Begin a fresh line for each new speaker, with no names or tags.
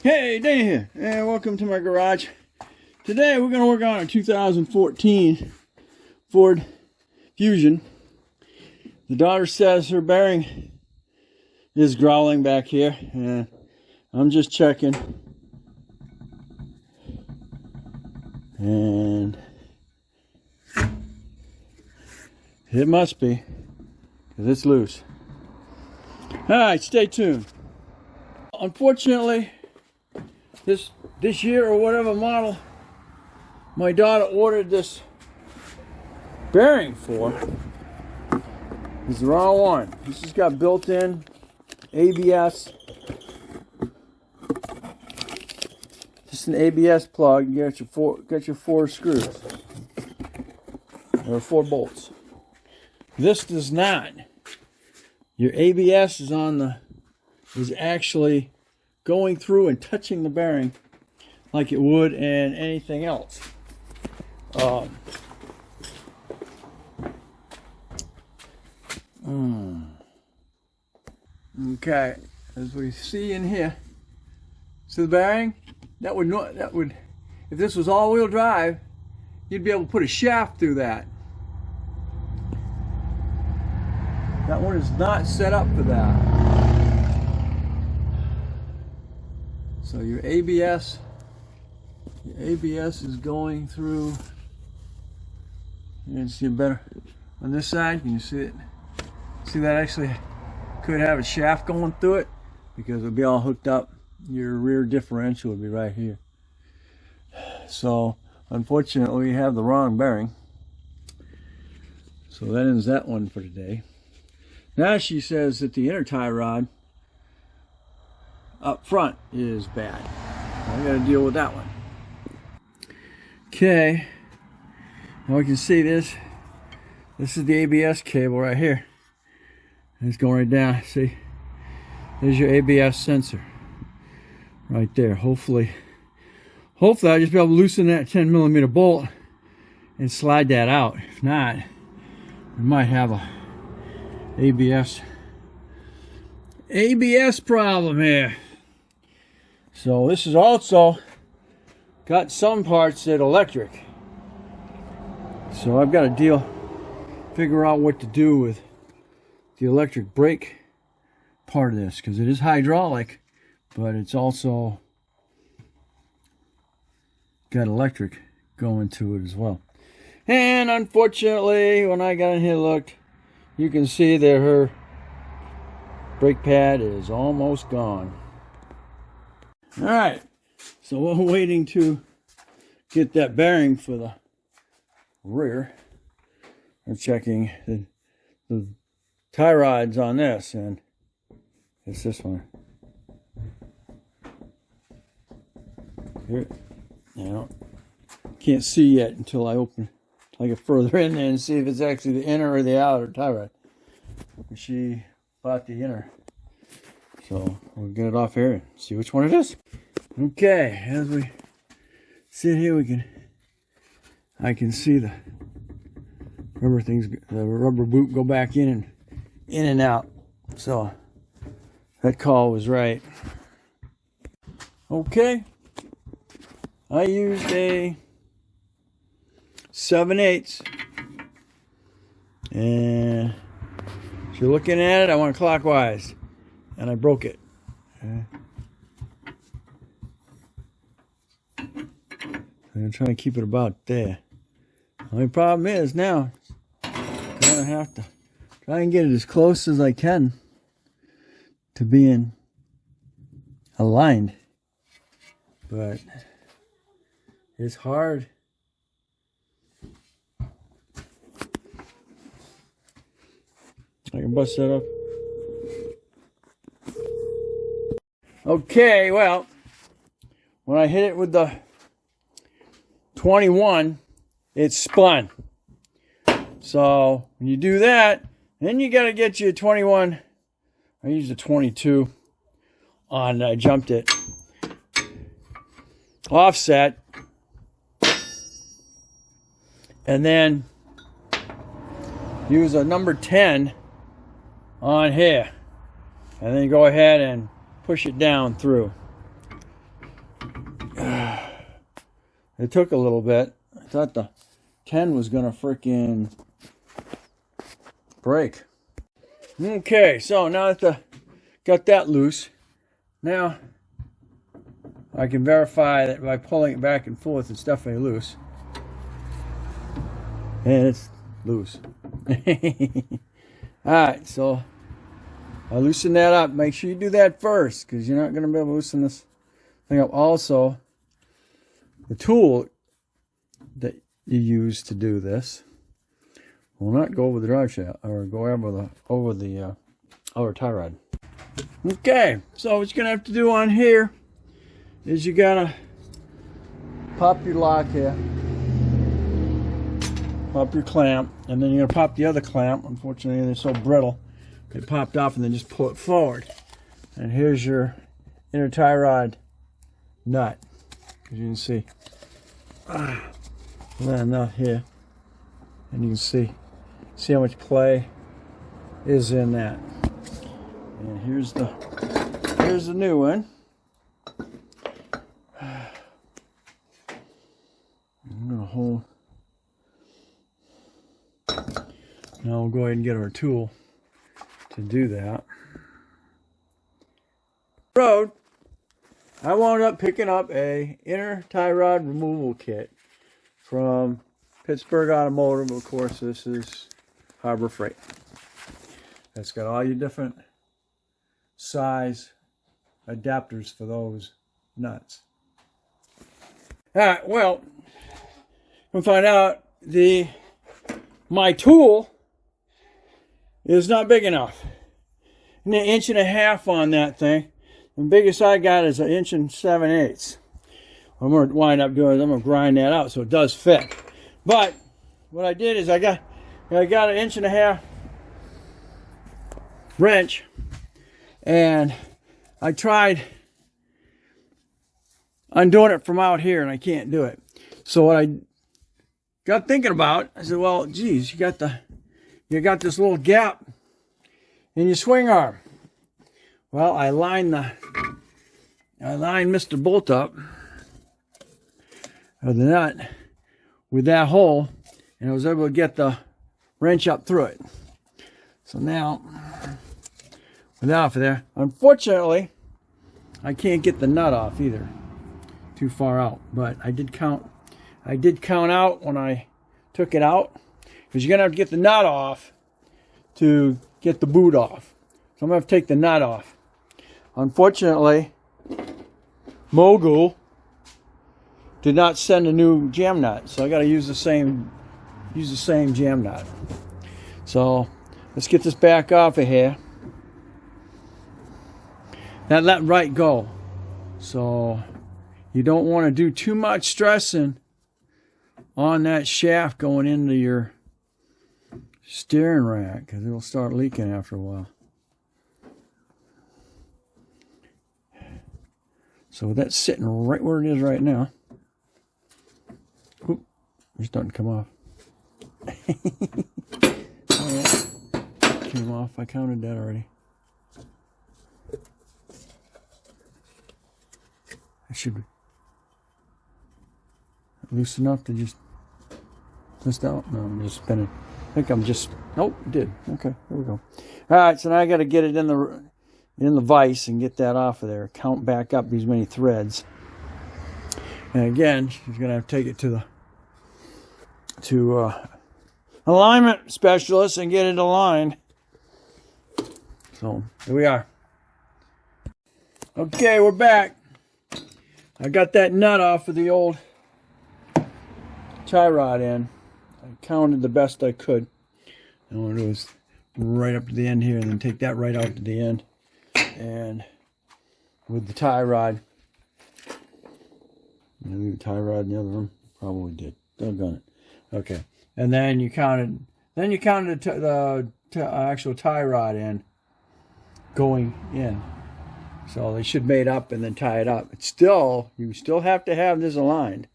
Hey, Dana here, and welcome to my garage. Today we're going to work on a 2014 Ford Fusion. The daughter says her bearing is growling back here, and I'm just checking. And it must be, because it's loose. Alright, stay tuned. Unfortunately, this year or whatever model my daughter ordered this bearing for is the wrong one. This has got built-in ABS. Just an ABS plug. You get your four screws or 4 bolts. This does not. Your ABS is actually going through and touching the bearing like it would in anything else. Okay, as we see in here, see the bearing? That would, if this was all-wheel drive, you'd be able to put a shaft through that. That one is not set up for that. So your ABS is going through. You can see it better on this side. Can you see it? See that actually could have a shaft going through it because it would be all hooked up. Your rear differential would be right here. So unfortunately we have the wrong bearing. So that ends that one for today. Now she says that the inner tie rod up front is bad. I got to deal with that one. Okay, now we can see this. This is the ABS cable right here. And it's going right down. See, there's your ABS sensor right there. Hopefully I'll just be able to loosen that 10mm bolt and slide that out. If not, we might have a ABS problem here. So this is also got some parts that are electric. So I've got to figure out what to do with the electric brake part of this, because it is hydraulic, but it's also got electric going to it as well. And unfortunately, when I got in here and looked, you can see that her brake pad is almost gone. Alright, so we're waiting to get that bearing for the rear. We're checking the tie rods on this, and it's this one. Here, can't see yet until I get further in there and see if it's actually the inner or the outer tie rod. She bought the inner. So we'll get it off here and see which one it is. Okay, as we sit here, I can see the rubber boot go back in and out. So that call was right. Okay, I used a 7/8, and if you're looking at it, I went clockwise. And I broke it. I'm going to try and keep it about there. The only problem is now, I'm going to have to try and get it as close as I can to being aligned. But it's hard. I can bust that up. Okay, well, when I hit it with the 21, it spun. So when you do that, then you got to get you a 21. I used a 22 on, I jumped it offset, and then use a number 10 on here, and then go ahead and push it down through. It took a little bit. I thought the 10 was going to freaking break. Okay, so now that got that loose, now I can verify that by pulling it back and forth, it's definitely loose. And it's loose. Alright, so I'll loosen that up. Make sure you do that first, because you're not going to be able to loosen this thing up. Also, the tool that you use to do this will not go over the drive shaft or go over the outer tie rod. Okay, so what you're going to have to do on here is you got to pop your lock here, pop your clamp, and then you're going to pop the other clamp. Unfortunately, they're so brittle, it popped off, and then just pull it forward. And here's your inner tie rod nut, as you can see. That nut here, and you can see how much play is in that. And here's the new one. I'm gonna hold. Now we'll go ahead and get our tool to do that. Road, I wound up picking up a inner tie rod removal kit from Pittsburgh Automotive. Of course, this is Harbor Freight. It's got all your different size adapters for those nuts. Alright, well, we'll find out my tool is not big enough. And an 1.5 inches on that thing. The biggest I got is 1 7/8 inches. What I'm going to wind up doing is I'm going to grind that out so it does fit. But what I did is I got an 1.5 inch wrench, and I tried undoing it from out here, and I can't do it. So what I got thinking about, I said, well, geez, you got this little gap in your swing arm. Well, I lined Mr. Bolt up of the nut with that hole, and I was able to get the wrench up through it. So now, with that off of there, unfortunately, I can't get the nut off either. Too far out. But I did count out when I took it out, because you're gonna have to get the nut off to get the boot off. So I'm gonna have to take the nut off. Unfortunately, Mogul did not send a new jam nut, so I got to use the same jam nut. So let's get this back off of here. Now let right go. So you don't want to do too much stressing on that shaft going into your steering rack, because it'll start leaking after a while. So that's sitting right where it is right now. Oop, it's starting to come off. Alright, came off. I counted that already. I should be loose enough to just twist out. No, I'm just spinning. I think I'm just, nope, it did. Okay, there we go. Alright, so now I got to get it in the vise and get that off of there. Count back up these many threads. And again, she's going to have to take it to alignment specialist and get it aligned. So here we are. Okay, we're back. I got that nut off of the old tie rod in. I counted the best I could. And what I want to do is right up to the end here, and then take that right out to the end. And with the tie rod, I leave the tie rod in the other room. Probably did. Doggone it. Okay. And then you counted. Then you counted the actual tie rod in going in. So they should mate up and then tie it up. It's still, you still have to have this aligned.